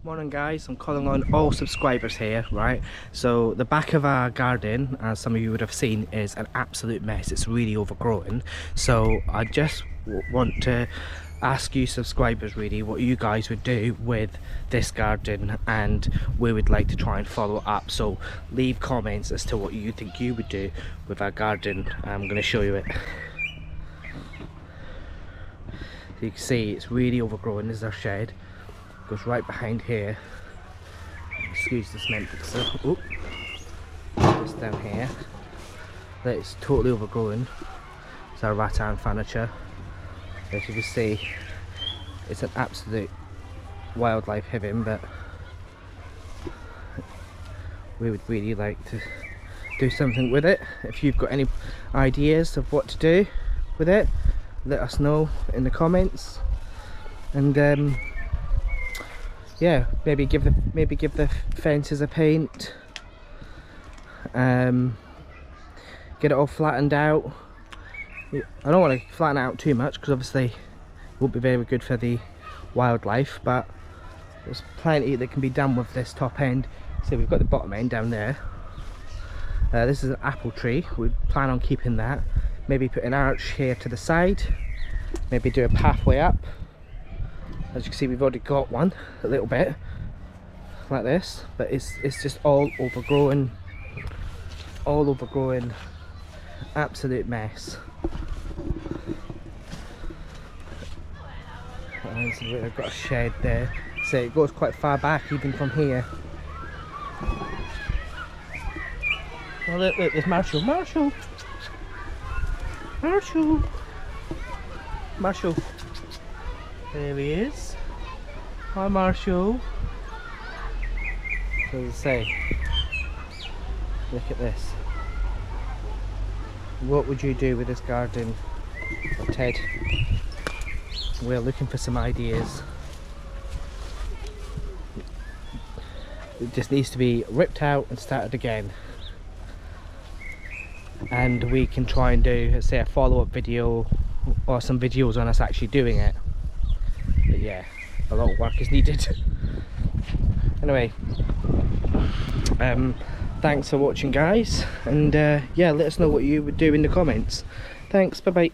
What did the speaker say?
Morning guys, I'm calling on all subscribers here, right? So the back of our garden, as some of you would have seen, is an absolute mess. It's really overgrown. So I just want to ask you subscribers really what you guys would do with this garden, and we would like to try and follow up. So leave comments as to what you think you would do with our garden. I'm going to show you it. So you can see it's really overgrown. This is our shed. Goes right behind here. Excuse the cement mixer. Oh, this down here. That is totally overgrown. It's our rattan furniture. As you can see, it's an absolute wildlife heaven, but we would really like to do something with it. If you've got any ideas of what to do with it, let us know in the comments. And yeah, maybe give the fences a paint. Get it all flattened out. I don't want to flatten it out too much because obviously it won't be very good for the wildlife, but there's plenty that can be done with this top end. So we've got the bottom end down there. This is an apple tree. We plan on keeping that. Maybe put an arch here to the side. Maybe do a pathway up. As you can see, we've already got one a little bit like this, but it's just all overgrown, absolute mess. And so we've got a shed there, so it goes quite far back even from here. Oh look, there's Marshall. There he is. Hi Marshall. So as I say, look at this. What would you do with this garden, Ted? We're looking for some ideas. It just needs to be ripped out and started again. And we can try and do, say, a follow-up video or some videos on us actually doing it. But yeah, a lot of work is needed. Anyway, thanks for watching guys, and yeah, let us know what you would do in the comments. Thanks, bye bye.